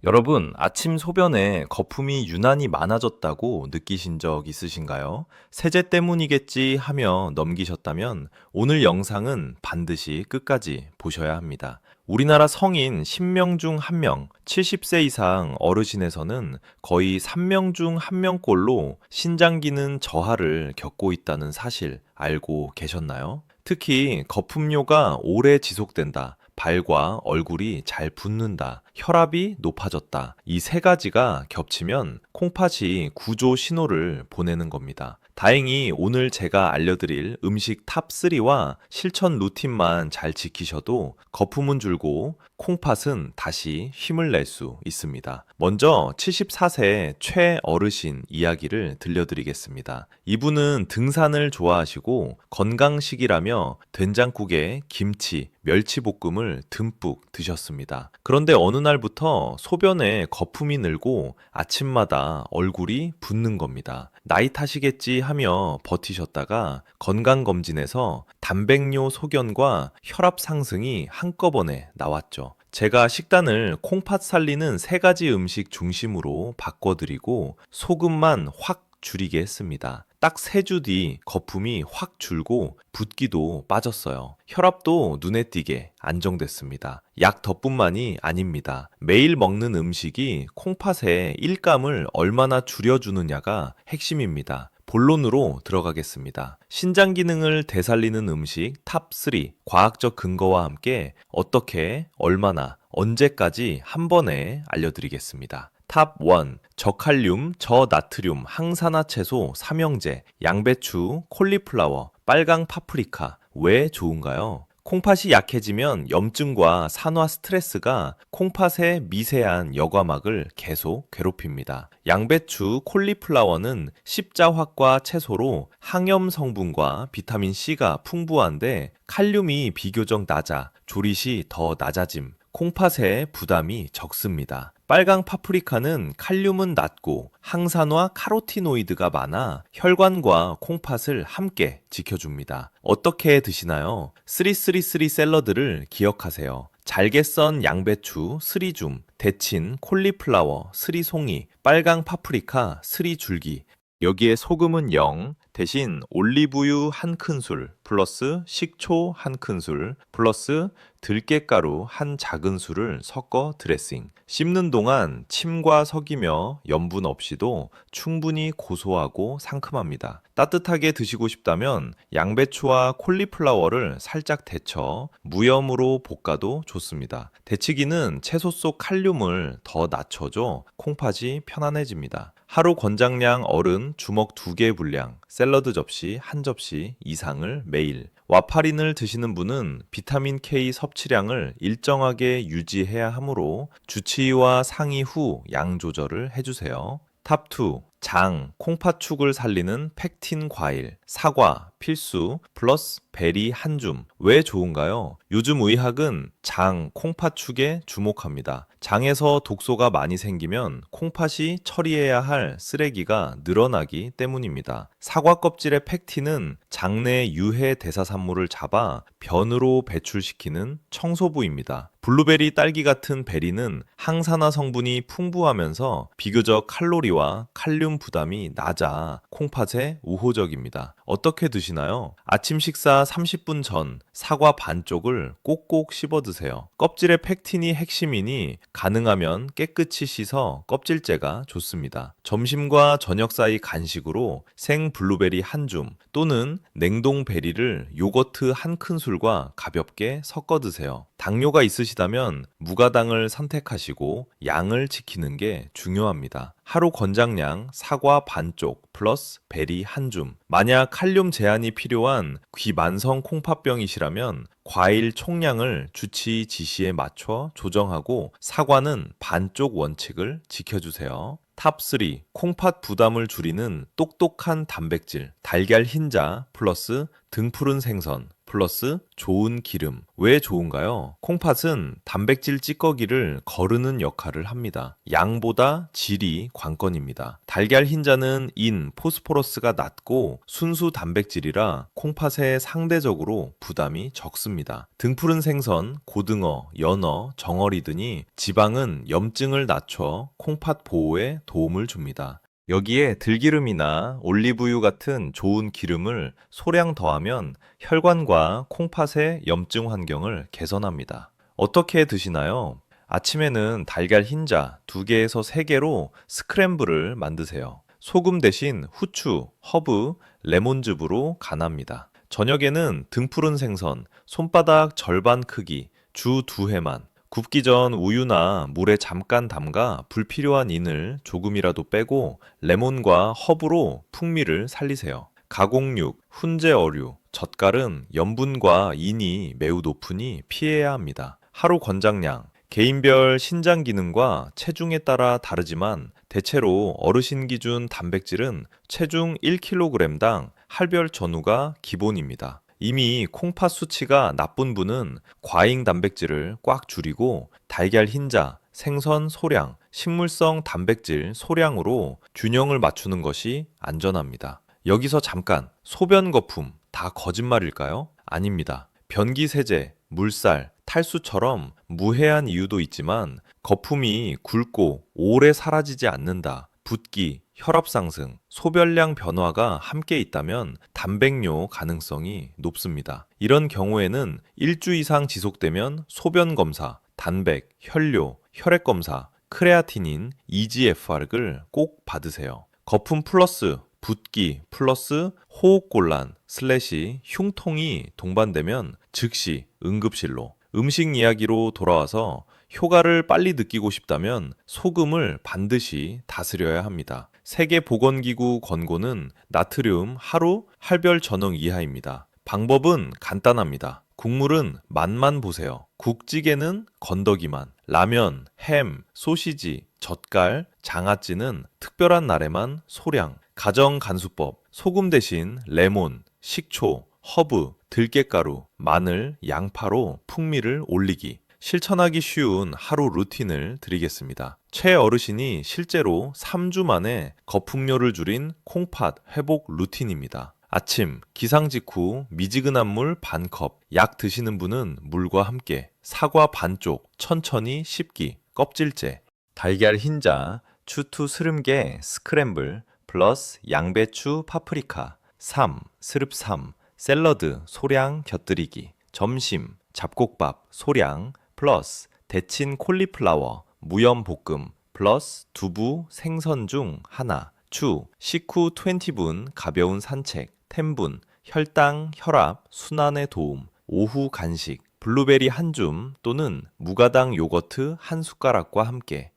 여러분, 아침 소변에 거품이 유난히 많아졌다고 느끼신 적 있으신가요? 세제 때문이겠지 하며 넘기셨다면 오늘 영상은 반드시 끝까지 보셔야 합니다. 우리나라 성인 10명 중 1명, 70세 이상 어르신에서는 거의 3명 중 1명꼴로 신장 기능 저하를 겪고 있다는 사실 알고 계셨나요? 특히 거품료가 오래 지속된다. 발과 얼굴이 잘 붓는다, 혈압이 높아졌다. 이 세 가지가 겹치면 콩팥이 구조 신호를 보내는 겁니다. 다행히 오늘 제가 알려드릴 음식 탑3와 실천 루틴만 잘 지키셔도 거품은 줄고 콩팥은 다시 힘을 낼 수 있습니다. 먼저 74세 최어르신 이야기를 들려드리겠습니다. 이분은 등산을 좋아하시고 건강식이라며 된장국에 김치, 멸치볶음을 듬뿍 드셨습니다. 그런데 어느 날부터 소변에 거품이 늘고 아침마다 얼굴이 붓는 겁니다. 나이 탓이겠지 하며 버티셨다가 건강검진에서 단백뇨 소견과 혈압 상승이 한꺼번에 나왔죠. 제가 식단을 콩팥 살리는 세 가지 음식 중심으로 바꿔드리고 소금만 확 줄이게 했습니다. 딱 3주 뒤 거품이 확 줄고 붓기도 빠졌어요. 혈압도 눈에 띄게 안정됐습니다. 약 덕분만이 아닙니다. 매일 먹는 음식이 콩팥의 일감을 얼마나 줄여주느냐가 핵심입니다. 본론으로 들어가겠습니다. 신장 기능을 되살리는 음식 탑3 과학적 근거와 함께 어떻게, 얼마나, 언제까지 한 번에 알려드리겠습니다. 탑 1. 저칼륨, 저나트륨, 항산화 채소, 삼형제, 양배추, 콜리플라워, 빨강 파프리카. 왜 좋은가요? 콩팥이 약해지면 염증과 산화 스트레스가 콩팥의 미세한 여과막을 계속 괴롭힙니다. 양배추, 콜리플라워는 십자화과 채소로 항염 성분과 비타민 C가 풍부한데 칼륨이 비교적 낮아 조릿이 더 낮아짐. 콩팥의 부담이 적습니다. 빨강 파프리카는 칼륨은 낮고 항산화 카로티노이드가 많아 혈관과 콩팥을 함께 지켜줍니다. 어떻게 드시나요? 333 샐러드를 기억하세요. 잘게 썬 양배추, 스리줌, 데친 콜리플라워, 스리송이, 빨강 파프리카, 스리줄기. 여기에 소금은 0, 대신 올리브유 1큰술, 플러스 식초 1큰술, 플러스 들깨가루 1작은술을 섞어 드레싱. 씹는 동안 침과 섞이며 염분 없이도 충분히 고소하고 상큼합니다. 따뜻하게 드시고 싶다면 양배추와 콜리플라워를 살짝 데쳐 무염으로 볶아도 좋습니다. 데치기는 채소 속 칼륨을 더 낮춰줘 콩팥이 편안해집니다. 하루 권장량 어른 주먹 2개 분량, 샐러드 접시 1접시 이상을 매일. 와파린을 드시는 분은 비타민 K 섭취량을 일정하게 유지해야 하므로 주치의와 상의 후 양 조절을 해주세요. 탑 2. 장, 콩팥축을 살리는 팩틴 과일, 사과, 필수, 플러스 베리 1줌. 왜 좋은가요? 요즘 의학은 장, 콩팥축에 주목합니다. 장에서 독소가 많이 생기면 콩팥이 처리해야 할 쓰레기가 늘어나기 때문입니다. 사과 껍질의 팩틴은 장내 유해 대사산물을 잡아 변으로 배출시키는 청소부입니다. 블루베리, 딸기 같은 베리는 항산화 성분이 풍부하면서 비교적 칼로리와 칼륨 부담이 낮아 콩팥에 우호적입니다. 어떻게 드시나요? 아침 식사 30분 전 사과 반쪽을 꼭꼭 씹어 드세요. 껍질의 팩틴이 핵심이니 가능하면 깨끗이 씻어 껍질째가 좋습니다. 점심과 저녁 사이 간식으로 생 블루베리 1줌 또는 냉동 베리를 요거트 1큰술과 가볍게 섞어 드세요. 당뇨가 있으시다면 무가당을 선택하시고 양을 지키는 게 중요합니다. 하루 권장량 사과 반쪽 플러스 베리 1줌. 만약 칼륨 제한이 필요한 귀만성 콩팥병이시라면 과일 총량을 주치의 지시에 맞춰 조정하고 사과는 반쪽 원칙을 지켜주세요. 탑 3. 콩팥 부담을 줄이는 똑똑한 단백질 달걀 흰자 플러스 등푸른 생선 플러스 좋은 기름. 왜 좋은가요? 콩팥은 단백질 찌꺼기를 거르는 역할을 합니다. 양보다 질이 관건입니다. 달걀 흰자는 인, 포스포러스가 낮고 순수 단백질이라 콩팥에 상대적으로 부담이 적습니다. 등푸른 생선, 고등어, 연어, 정어리 등이 지방은 염증을 낮춰 콩팥 보호에 도움을 줍니다. 여기에 들기름이나 올리브유 같은 좋은 기름을 소량 더하면 혈관과 콩팥의 염증 환경을 개선합니다. 어떻게 드시나요? 아침에는 달걀 흰자 2개에서 3개로 스크램블을 만드세요. 소금 대신 후추, 허브, 레몬즙으로 간합니다. 저녁에는 등푸른 생선, 손바닥 절반 크기, 주 2회만, 굽기 전 우유나 물에 잠깐 담가 불필요한 인을 조금이라도 빼고 레몬과 허브로 풍미를 살리세요. 가공육, 훈제 어류, 젓갈은 염분과 인이 매우 높으니 피해야 합니다. 하루 권장량, 개인별 신장 기능과 체중에 따라 다르지만 대체로 어르신 기준 단백질은 체중 1kg당 할별 전후가 기본입니다. 이미 콩팥 수치가 나쁜 분은 과잉 단백질을 꽉 줄이고 달걀 흰자, 생선 소량, 식물성 단백질 소량으로 균형을 맞추는 것이 안전합니다. 여기서 잠깐, 소변 거품 다 거짓말일까요? 아닙니다. 변기 세제, 물살, 탈수처럼 무해한 이유도 있지만 거품이 굵고 오래 사라지지 않는다. 붓기, 혈압 상승, 소변량 변화가 함께 있다면 단백뇨 가능성이 높습니다. 이런 경우에는 일주 이상 지속되면 소변 검사, 단백, 혈뇨, 혈액 검사, 크레아티닌, EGFR을 꼭 받으세요. 거품 플러스 붓기 플러스 호흡곤란 슬래시 흉통이 동반되면 즉시 응급실로. 음식 이야기로 돌아와서 효과를 빨리 느끼고 싶다면 소금을 반드시 다스려야 합니다. 세계보건기구 권고는 나트륨 하루 할별 전후 이하입니다. 방법은 간단합니다. 국물은 맛만 보세요. 국찌개는 건더기만, 라면, 햄, 소시지, 젓갈, 장아찌는 특별한 날에만 소량, 가정간수법, 소금 대신 레몬, 식초, 허브, 들깨가루, 마늘, 양파로 풍미를 올리기. 실천하기 쉬운 하루 루틴을 드리겠습니다. 최어르신이 실제로 3주 만에 거품료를 줄인 콩팥 회복 루틴입니다. 아침, 기상 직후 미지근한 물 반컵, 약 드시는 분은 물과 함께, 사과 반쪽, 천천히 씹기, 껍질째, 달걀 흰자, 추투 스름게 스크램블, 플러스 양배추 파프리카, 3, 스릅3, 샐러드 소량 곁들이기, 점심, 잡곡밥 소량, 플러스 데친 콜리플라워, 무염볶음, 플러스 두부, 생선 중 하나, 식후 20분 가벼운 산책, 텐분, 혈당, 혈압, 순환에 도움, 오후 간식, 블루베리 한 줌 또는 무가당 요거트 한 숟가락과 함께.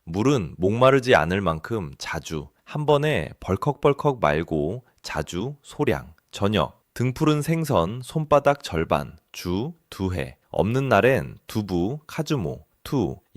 물은 목마르지 않을 만큼 자주, 한 번에 벌컥벌컥 말고 자주 소량. 저녁, 등푸른 생선 손바닥 절반, 주 2회. 없는 날엔 두부, 카즈모,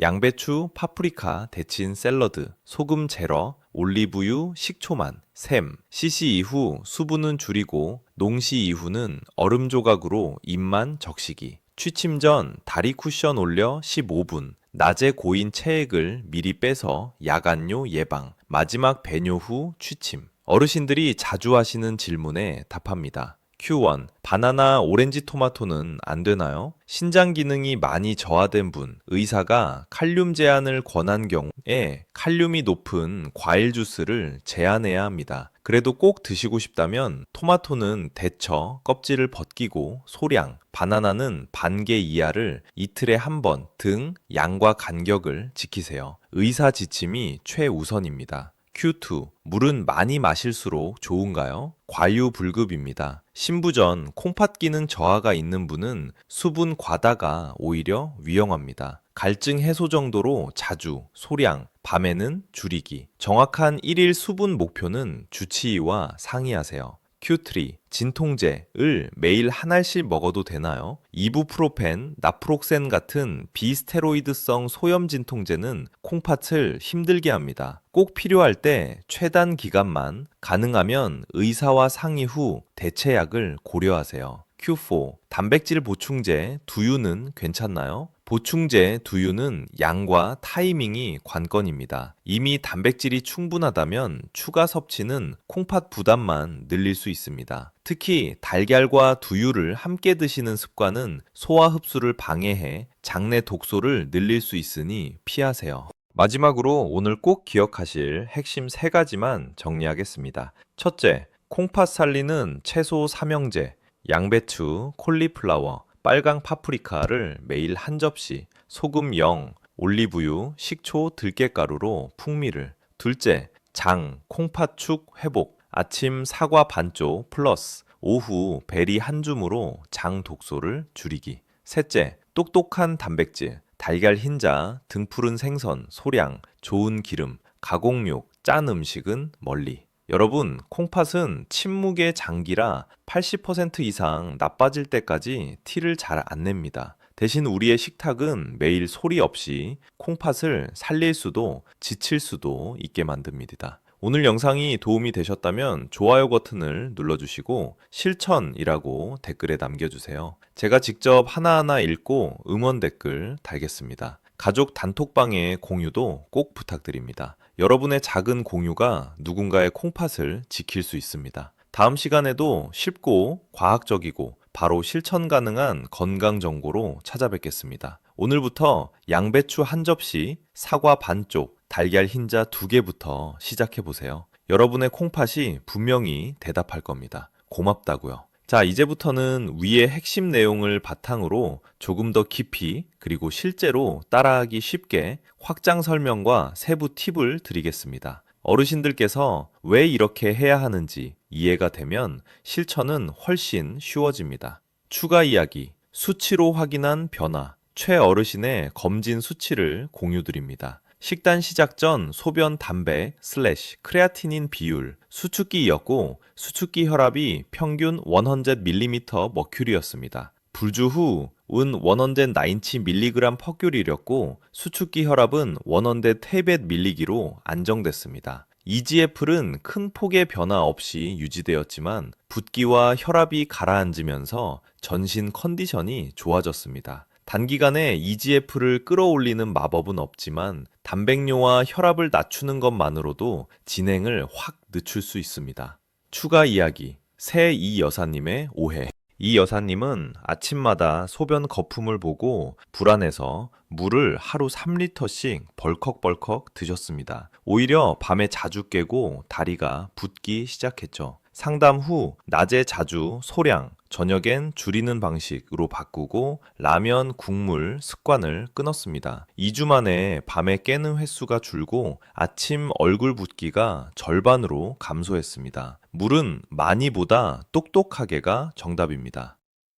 양배추, 파프리카 데친 샐러드, 소금 제러, 올리브유, 식초만, 샘, 시시 이후 수분은 줄이고 농시 이후는 얼음 조각으로 입만 적시기. 취침 전 다리 쿠션 올려 15분, 낮에 고인 체액을 미리 빼서 야간뇨 예방, 마지막 배뇨 후 취침. 어르신들이 자주 하시는 질문에 답합니다. Q1. 바나나, 오렌지 토마토는 안 되나요? 신장 기능이 많이 저하된 분, 의사가 칼륨 제한을 권한 경우에 칼륨이 높은 과일 주스를 제한해야 합니다. 그래도 꼭 드시고 싶다면 토마토는 데쳐 껍질을 벗기고 소량, 바나나는 반개 이하를 이틀에 한 번 등 양과 간격을 지키세요. 의사 지침이 최우선입니다. Q2. 물은 많이 마실수록 좋은가요? 과유불급입니다. 신부전 콩팥 기능 저하가 있는 분은 수분 과다가 오히려 위험합니다. 갈증 해소 정도로 자주, 소량, 밤에는 줄이기. 정확한 1일 수분 목표는 주치의와 상의하세요. Q3. 진통제를 매일 한 알씩 먹어도 되나요? 이부프로펜, 나프록센 같은 비스테로이드성 소염 진통제는 콩팥을 힘들게 합니다. 꼭 필요할 때 최단 기간만, 가능하면 의사와 상의 후 대체약을 고려하세요. Q4, 단백질 보충제, 두유는 괜찮나요? 보충제, 두유는 양과 타이밍이 관건입니다. 이미 단백질이 충분하다면 추가 섭취는 콩팥 부담만 늘릴 수 있습니다. 특히 달걀과 두유를 함께 드시는 습관은 소화 흡수를 방해해 장내 독소를 늘릴 수 있으니 피하세요. 마지막으로 오늘 꼭 기억하실 핵심 3가지만 정리하겠습니다. 첫째, 콩팥 살리는 채소 삼형제, 양배추, 콜리플라워, 빨강 파프리카를 매일 한 접시, 소금 0, 올리브유, 식초, 들깨가루로 풍미를. 둘째, 장, 콩팥축 회복, 아침 사과 반쪽 플러스 오후 베리 한 줌으로 장 독소를 줄이기. 셋째, 똑똑한 단백질, 달걀 흰자, 등푸른 생선, 소량, 좋은 기름, 가공육, 짠 음식은 멀리. 여러분, 콩팥은 침묵의 장기라 80% 이상 나빠질 때까지 티를 잘 안 냅니다. 대신 우리의 식탁은 매일 소리 없이 콩팥을 살릴 수도 지칠 수도 있게 만듭니다. 오늘 영상이 도움이 되셨다면 좋아요 버튼을 눌러주시고 실천이라고 댓글에 남겨주세요. 제가 직접 하나하나 읽고 응원 댓글 달겠습니다. 가족 단톡방의 공유도 꼭 부탁드립니다. 여러분의 작은 공유가 누군가의 콩팥을 지킬 수 있습니다. 다음 시간에도 쉽고 과학적이고 바로 실천 가능한 건강 정보로 찾아뵙겠습니다. 오늘부터 양배추 한 접시, 사과 반쪽, 달걀 흰자 2개부터 시작해보세요. 여러분의 콩팥이 분명히 대답할 겁니다. 고맙다고요. 자, 이제부터는 위의 핵심 내용을 바탕으로 조금 더 깊이 그리고 실제로 따라하기 쉽게 확장 설명과 세부 팁을 드리겠습니다. 어르신들께서 왜 이렇게 해야 하는지 이해가 되면 실천은 훨씬 쉬워집니다. 추가 이야기, 수치로 확인한 변화, 최어르신의 검진 수치를 공유드립니다. 식단 시작 전 소변 담배 / 크레아티닌 비율, 수축기였고 수축기 혈압이 평균 100ml 머큐리였습니다. 불주 후은 190mg 퍼큐리였고 수축기 혈압은 100mg로 안정됐습니다. EGFR은 큰 폭의 변화 없이 유지되었지만 붓기와 혈압이 가라앉으면서 전신 컨디션이 좋아졌습니다. 단기간에 EGF를 끌어올리는 마법은 없지만 단백뇨와 혈압을 낮추는 것만으로도 진행을 확 늦출 수 있습니다. 추가 이야기, 새 이 여사님의 오해. 이 여사님은 아침마다 소변 거품을 보고 불안해서 물을 하루 3리터씩 벌컥벌컥 드셨습니다. 오히려 밤에 자주 깨고 다리가 붓기 시작했죠. 상담 후 낮에 자주 소량, 저녁엔 줄이는 방식으로 바꾸고 라면, 국물 습관을 끊었습니다. 2주 만에 밤에 깨는 횟수가 줄고 아침 얼굴 붓기가 절반으로 감소했습니다. 물은 많이보다 똑똑하게가 정답입니다.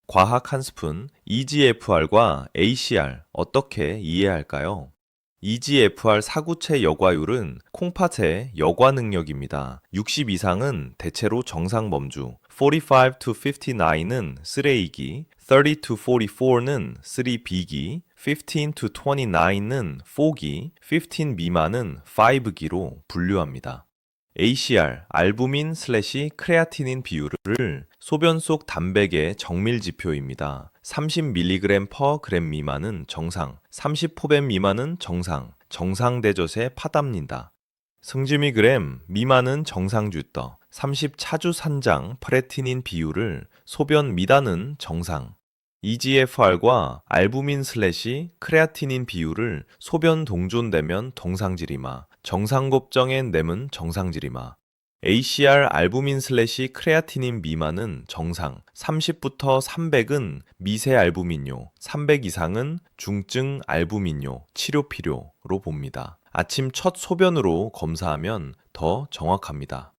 과학 한 스푼, EGFR과 ACR 어떻게 이해할까요? EGFR 사구체 여과율은 콩팥의 여과 능력입니다. 60 이상은 대체로 정상 범주, 45 to 59은 쓰레기, 30 to 44는 3B기, 15 to 29는 4기, 15 미만은 5기로 분류합니다. ACR, 알부민 / 크레아티닌 비율을 소변 속 단백의 정밀 지표입니다. 30mg/g 미만은 정상, 30포벤 미만은 정상, 정상 대젖에 파답니다. 승지미 그램 미만은 정상주떠, 30차주 산장 프레티닌 비율을 소변 미단은 정상, EGFR과 알부민 / 크레아티닌 비율을 소변 동존되면 동상지리마, 정상곱정엔 nem은 정상지리마, ACR 알부민 / 크레아티닌 미만은 정상, 30부터 300은 미세 알부민뇨, 300 이상은 중증 알부민뇨, 치료 필요로 봅니다. 아침 첫 소변으로 검사하면 더 정확합니다.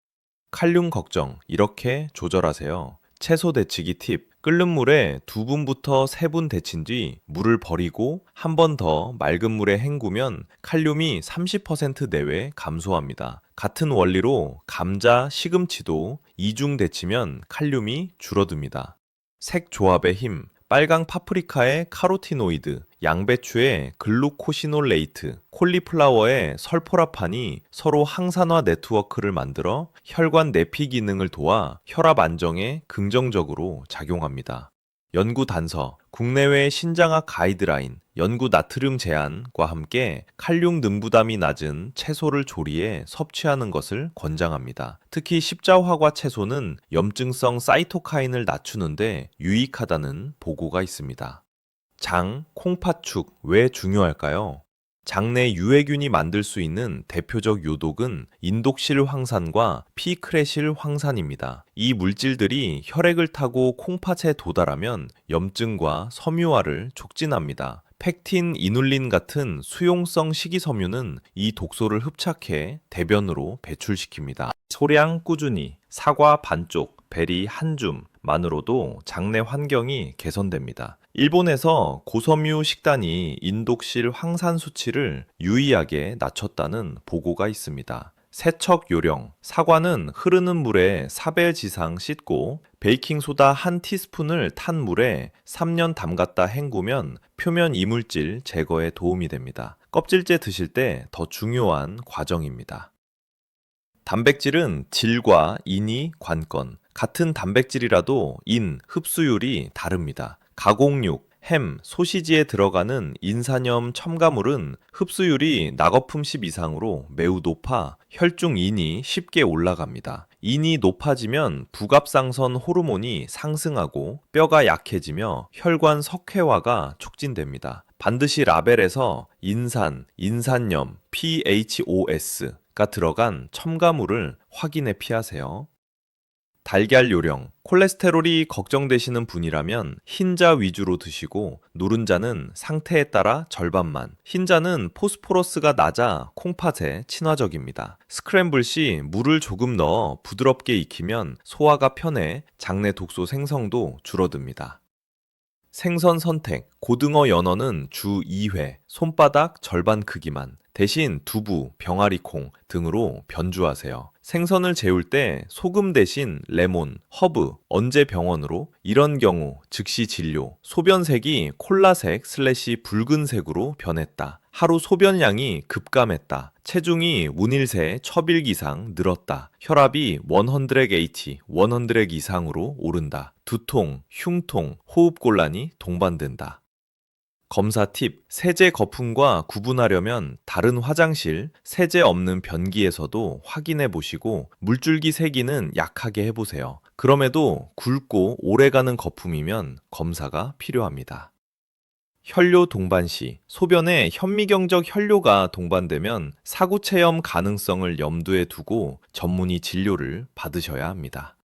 칼륨 걱정, 이렇게 조절하세요. 채소 데치기 팁, 끓는 물에 2분부터 3분 데친 뒤 물을 버리고 한 번 더 맑은 물에 헹구면 칼륨이 30% 내외 감소합니다. 같은 원리로 감자, 시금치도 이중 데치면 칼륨이 줄어듭니다. 색 조합의 힘, 빨강 파프리카의 카로티노이드, 양배추의 글루코시놀레이트, 콜리플라워의 설포라판이 서로 항산화 네트워크를 만들어 혈관 내피 기능을 도와 혈압 안정에 긍정적으로 작용합니다. 연구 단서, 국내외 신장학 가이드라인, 연구 나트륨 제한과 함께 칼륨 능부담이 낮은 채소를 조리해 섭취하는 것을 권장합니다. 특히 십자화과 채소는 염증성 사이토카인을 낮추는데 유익하다는 보고가 있습니다. 장, 콩팥죽 왜 중요할까요? 장내 유해균이 만들 수 있는 대표적 요독은 인독실 황산과 피크레실 황산입니다. 이 물질들이 혈액을 타고 콩팥에 도달하면 염증과 섬유화를 촉진합니다. 팩틴, 이눌린 같은 수용성 식이섬유는 이 독소를 흡착해 대변으로 배출시킵니다. 소량 꾸준히 사과 반쪽, 베리 한 줌만으로도 장내 환경이 개선됩니다. 일본에서 고섬유 식단이 인독실 황산 수치를 유의하게 낮췄다는 보고가 있습니다. 세척 요령, 사과는 흐르는 물에 4배 지상 씻고 베이킹소다 한 티스푼을 탄 물에 3년 담갔다 헹구면 표면 이물질 제거에 도움이 됩니다. 껍질째 드실 때 더 중요한 과정입니다. 단백질은 질과 인이 관건. 같은 단백질이라도 흡수율이 다릅니다. 가공육, 햄, 소시지에 들어가는 인산염 첨가물은 흡수율이 낙어품 10 이상으로 매우 높아 혈중인이 쉽게 올라갑니다. 인이 높아지면 부갑상선 호르몬이 상승하고 뼈가 약해지며 혈관 석회화가 촉진됩니다. 반드시 라벨에서 인산, 인산염, PHOS가 들어간 첨가물을 확인해 피하세요. 달걀 요령, 콜레스테롤이 걱정되시는 분이라면 흰자 위주로 드시고 노른자는 상태에 따라 절반만. 흰자는 포스포러스가 낮아 콩팥에 친화적입니다. 스크램블 시 물을 조금 넣어 부드럽게 익히면 소화가 편해 장내 독소 생성도 줄어듭니다. 생선 선택, 고등어 연어는 주 2회, 손바닥 절반 크기만. 대신 두부, 병아리콩 등으로 변주하세요. 생선을 재울 때 소금 대신 레몬, 허브, 언제 병원으로? 이런 경우 즉시 진료. 소변색이 콜라색/붉은색으로 변했다. 하루 소변량이 급감했다. 체중이 운일세 첩일 이상 늘었다. 혈압이 100, 100 이상으로 오른다. 두통, 흉통, 호흡곤란이 동반된다. 검사 팁, 세제 거품과 구분하려면 다른 화장실, 세제 없는 변기에서도 확인해 보시고 물줄기 세기는 약하게 해보세요. 그럼에도 굵고 오래가는 거품이면 검사가 필요합니다. 혈뇨 동반 시, 소변에 현미경적 혈뇨가 동반되면 사구체염 가능성을 염두에 두고 전문의 진료를 받으셔야 합니다.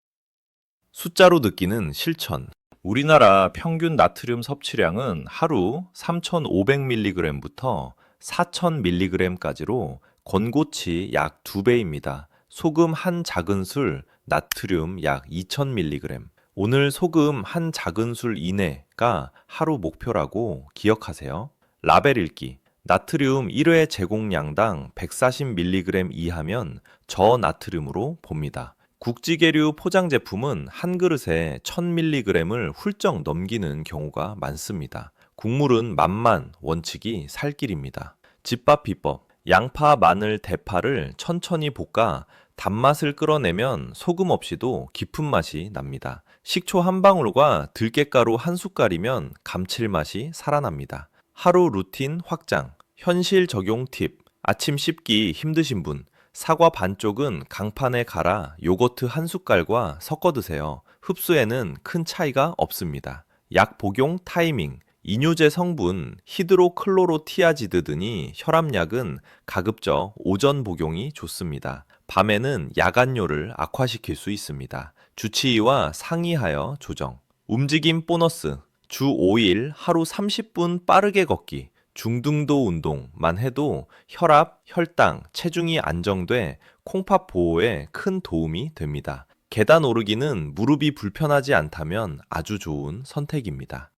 숫자로 느끼는 실천. 우리나라 평균 나트륨 섭취량은 하루 3,500mg부터 4,000mg까지로 권고치 약 2배입니다. 소금 한 작은술, 나트륨 약 2,000mg. 오늘 소금 한 작은술 이내가 하루 목표라고 기억하세요. 라벨 읽기. 나트륨 1회 제공량당 140mg 이하면 저나트륨으로 봅니다. 국지계류 포장 제품은 한 그릇에 1000mg을 훌쩍 넘기는 경우가 많습니다. 국물은 맛만 원칙이 살 길입니다. 집밥 비법. 양파, 마늘, 대파를 천천히 볶아 단맛을 끌어내면 소금 없이도 깊은 맛이 납니다. 식초 한 방울과 들깨가루 한 숟갈이면 감칠맛이 살아납니다. 하루 루틴 확장. 현실 적용 팁. 아침 씹기 힘드신 분. 사과 반쪽은 강판에 갈아 요거트 한 숟갈과 섞어 드세요. 흡수에는 큰 차이가 없습니다. 약 복용 타이밍. 이뇨제 성분 히드로클로로티아지드 등이 혈압약은 가급적 오전 복용이 좋습니다. 밤에는 야간뇨를 악화시킬 수 있습니다. 주치의와 상의하여 조정. 움직임 보너스. 주 5일 하루 30분 빠르게 걷기. 중등도 운동만 해도 혈압, 혈당, 체중이 안정돼 콩팥 보호에 큰 도움이 됩니다. 계단 오르기는 무릎이 불편하지 않다면 아주 좋은 선택입니다.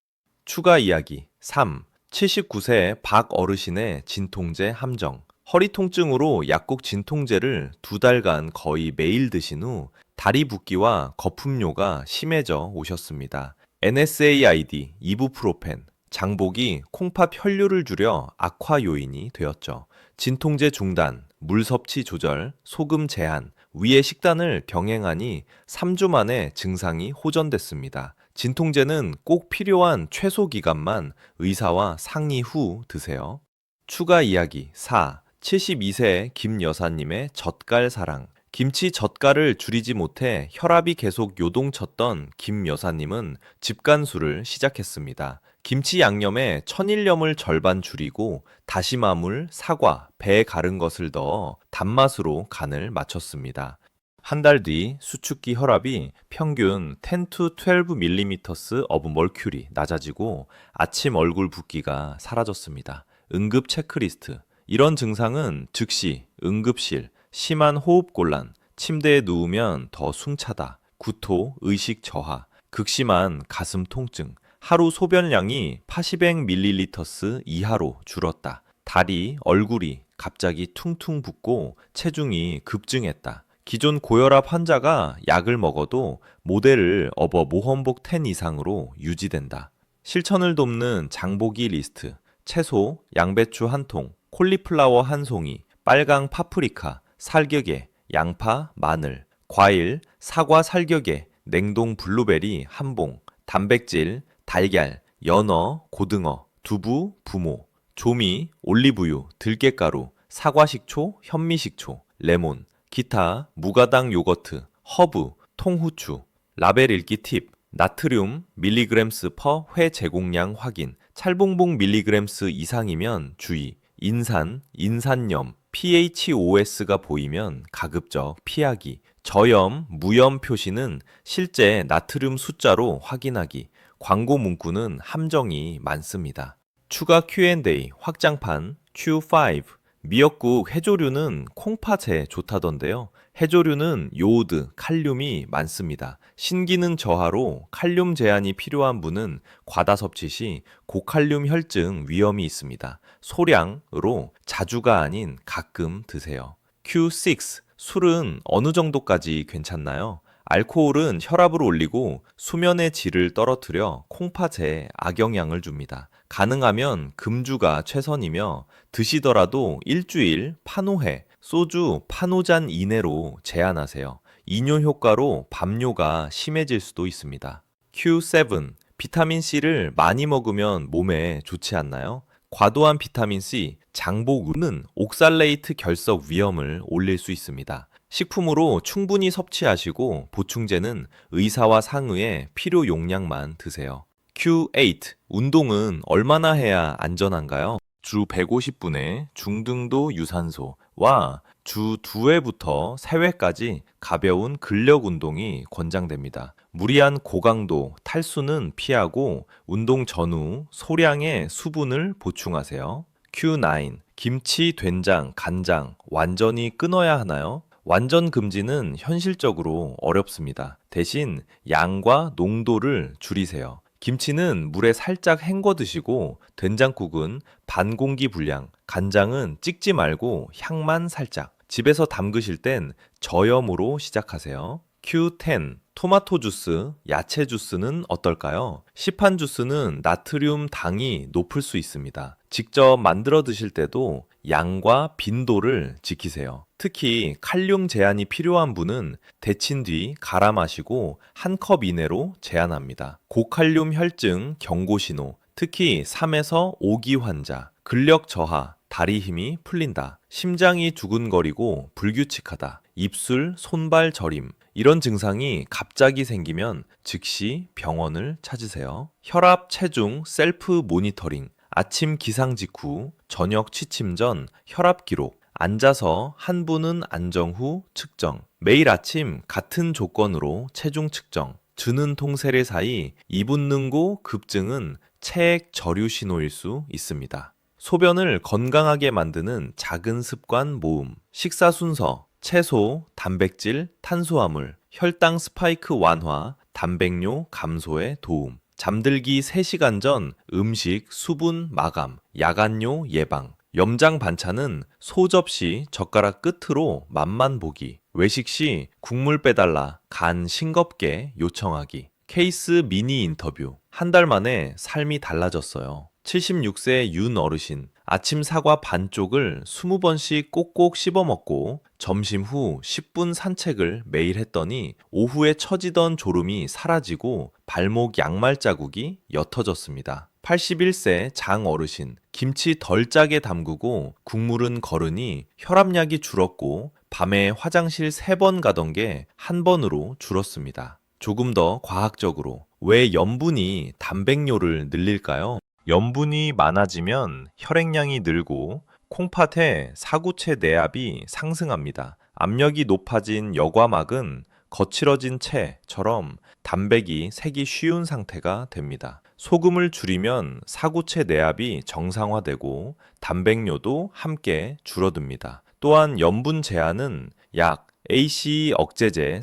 추가 이야기 3. 79세 박 어르신의 진통제 함정. 허리 통증으로 약국 진통제를 2달간 거의 매일 드신 후 다리 붓기와 거품뇨가 심해져 오셨습니다. NSAID, 이부프로펜, 장복이 콩팥 혈류를 줄여 악화 요인이 되었죠. 진통제 중단, 물 섭취 조절, 소금 제한, 위의 식단을 병행하니 3주 만에 증상이 호전됐습니다. 진통제는 꼭 필요한 최소 기간만 의사와 상의 후 드세요. 추가 이야기 4. 72세 김 여사님의 젓갈 사랑. 김치 젓갈을 줄이지 못해 혈압이 계속 요동쳤던 김 여사님은 집간수를 시작했습니다. 김치 양념에 천일염을 절반 줄이고 다시마물, 사과, 배 갈은 것을 넣어 단맛으로 간을 맞췄습니다. 한 달 뒤 수축기 혈압이 평균 10 to 12mm of mercury 낮아지고 아침 얼굴 붓기가 사라졌습니다. 응급 체크리스트. 이런 증상은 즉시 응급실, 심한 호흡곤란, 침대에 누우면 더 숨차다, 구토, 의식 저하, 극심한 가슴 통증, 하루 소변량이 80ml 이하로 줄었다. 다리, 얼굴이 갑자기 퉁퉁 붓고 체중이 급증했다. 기존 고혈압 환자가 약을 먹어도 모델을 업어 모험복 10 이상으로 유지된다. 실천을 돕는 장보기 리스트. 채소, 양배추 한 통, 콜리플라워 한 송이, 빨강 파프리카, 살겨개, 양파, 마늘, 과일, 사과 살겨개, 냉동 블루베리 한 봉, 단백질, 달걀, 연어, 고등어, 두부, 부모, 조미, 올리브유, 들깨가루, 사과식초, 현미식초, 레몬, 기타, 무가당 요거트, 허브, 통후추, 라벨 읽기 팁, 나트륨 밀리그램스 퍼 회 제공량 확인, 찰봉봉 밀리그램스 이상이면 주의, 인산, 인산염, PHOS가 보이면 가급적 피하기, 저염, 무염 표시는 실제 나트륨 숫자로 확인하기, 광고 문구는 함정이 많습니다. 추가 Q&A 확장판 Q5 미역국 해조류는 콩팥에 좋다던데요. 해조류는 요오드, 칼륨이 많습니다. 신기능 저하로 칼륨 제한이 필요한 분은 과다 섭취 시 고칼륨 혈증 위험이 있습니다. 소량으로 자주가 아닌 가끔 드세요. Q6 술은 어느 정도까지 괜찮나요? 알코올은 혈압을 올리고 수면의 질을 떨어뜨려 콩팥에 악영향을 줍니다. 가능하면 금주가 최선이며 드시더라도 일주일 판호회, 소주 판호잔 이내로 제한하세요. 이뇨 효과로 밤뇨가 심해질 수도 있습니다. Q7. 비타민C를 많이 먹으면 몸에 좋지 않나요? 과도한 비타민C, 장복은 옥살레이트 결석 위험을 올릴 수 있습니다. 식품으로 충분히 섭취하시고 보충제는 의사와 상의해 필요 용량만 드세요. Q8. 운동은 얼마나 해야 안전한가요? 주 150분의 중등도 유산소와 주 2회부터 3회까지 가벼운 근력 운동이 권장됩니다. 무리한 고강도 탈수는 피하고 운동 전후 소량의 수분을 보충하세요. Q9. 김치, 된장, 간장 완전히 끊어야 하나요? 완전 금지는 현실적으로 어렵습니다. 대신 양과 농도를 줄이세요. 김치는 물에 살짝 헹궈 드시고 된장국은 반 공기 분량, 간장은 찍지 말고 향만 살짝. 집에서 담그실 땐 저염으로 시작하세요. Q10. 토마토 주스, 야채 주스는 어떨까요? 시판 주스는 나트륨 당이 높을 수 있습니다. 직접 만들어 드실 때도 양과 빈도를 지키세요. 특히 칼륨 제한이 필요한 분은 데친 뒤 갈아 마시고 한 컵 이내로 제한합니다. 고칼륨 혈증 경고 신호, 특히 3에서 5기 환자, 근력 저하, 다리 힘이 풀린다, 심장이 두근거리고 불규칙하다, 입술, 손발 저림, 이런 증상이 갑자기 생기면 즉시 병원을 찾으세요. 혈압, 체중, 셀프 모니터링, 아침 기상 직후, 저녁 취침 전 혈압 기록, 앉아서 한 분은 안정 후 측정, 매일 아침 같은 조건으로 체중 측정, 주는 통세례 사이 이분능고 급증은 체액 저류 신호일 수 있습니다. 소변을 건강하게 만드는 작은 습관 모음, 식사 순서, 채소, 단백질, 탄수화물, 혈당 스파이크 완화, 단백뇨 감소에 도움, 잠들기 3시간 전 음식 수분 마감, 야간뇨 예방, 염장 반찬은 소접시 젓가락 끝으로 맛만 보기, 외식 시 국물 빼달라 간 싱겁게 요청하기, 케이스 미니 인터뷰, 한 달 만에 삶이 달라졌어요. 76세 윤 어르신, 아침 사과 반쪽을 20번씩 꼭꼭 씹어 먹고 점심 후 10분 산책을 매일 했더니 오후에 처지던 졸음이 사라지고 발목 양말 자국이 옅어졌습니다. 81세 장 어르신, 김치 덜 짜게 담그고 국물은 거르니 혈압약이 줄었고 밤에 화장실 3번 가던 게 1번으로 줄었습니다. 조금 더 과학적으로 왜 염분이 단백뇨를 늘릴까요? 염분이 많아지면 혈액량이 늘고 콩팥의 사구체 내압이 상승합니다. 압력이 높아진 여과막은 거칠어진 채처럼 담백이 새기 쉬운 상태가 됩니다. 소금을 줄이면 사구체 내압이 정상화되고 단백뇨도 함께 줄어듭니다. 또한 염분 제한은 약 ACE 억제제/ARB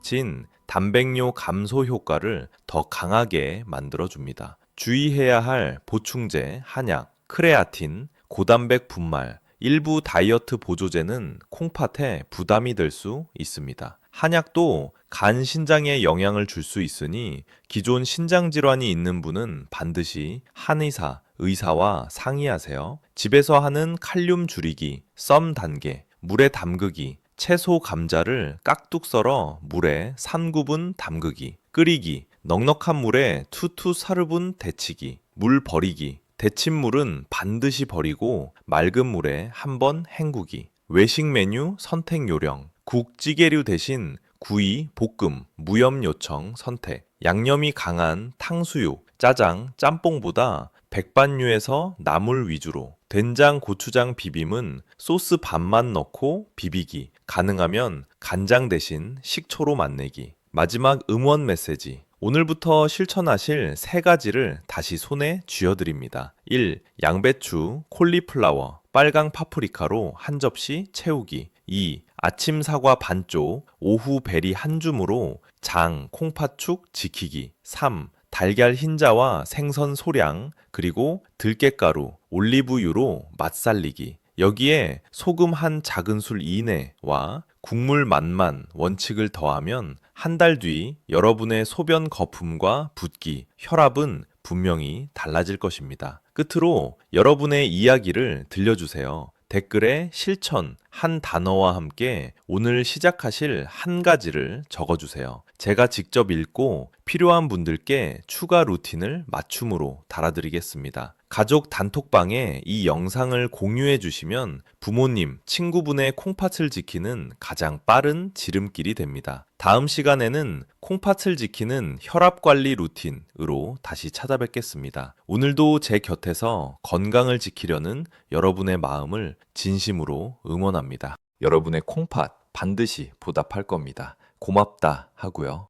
진 단백뇨 감소 효과를 더 강하게 만들어줍니다. 주의해야 할 보충제, 한약, 크레아틴, 고단백 분말, 일부 다이어트 보조제는 콩팥에 부담이 될 수 있습니다. 한약도 간 신장에 영향을 줄 수 있으니 기존 신장 질환이 있는 분은 반드시 한의사, 의사와 상의하세요. 집에서 하는 칼륨 줄이기, 썸 단계, 물에 담그기, 채소 감자를 깍둑 썰어 물에 3구분 담그기, 끓이기, 넉넉한 물에 투투 사르분 데치기, 물 버리기, 데친 물은 반드시 버리고 맑은 물에 한번 헹구기, 외식 메뉴 선택 요령, 국, 찌개류 대신 구이, 볶음, 무염 요청 선택, 양념이 강한 탕수육, 짜장, 짬뽕보다 백반류에서 나물 위주로, 된장, 고추장 비빔은 소스 반만 넣고 비비기, 가능하면 간장 대신 식초로 맛내기. 마지막 응원 메시지. 오늘부터 실천하실 3가지를 다시 손에 쥐어드립니다. 1. 양배추, 콜리플라워, 빨강 파프리카로 한 접시 채우기. 2. 아침 사과 반쪽, 오후 베리 한 줌으로 장, 콩팥축 지키기. 3. 달걀 흰자와 생선 소량, 그리고 들깨가루, 올리브유로 맛 살리기. 여기에 소금 한 작은 술 이내와 국물 맛만 원칙을 더하면 한 달 뒤 여러분의 소변 거품과 붓기, 혈압은 분명히 달라질 것입니다. 끝으로 여러분의 이야기를 들려주세요. 댓글에 실천 한 단어와 함께 오늘 시작하실 1가지를 적어주세요. 제가 직접 읽고 필요한 분들께 추가 루틴을 맞춤으로 달아드리겠습니다. 가족 단톡방에 이 영상을 공유해 주시면 부모님, 친구분의 콩팥을 지키는 가장 빠른 지름길이 됩니다. 다음 시간에는 콩팥을 지키는 혈압 관리 루틴으로 다시 찾아뵙겠습니다. 오늘도 제 곁에서 건강을 지키려는 여러분의 마음을 진심으로 응원합니다. 여러분의 콩팥 반드시 보답할 겁니다. 고맙다 하고요.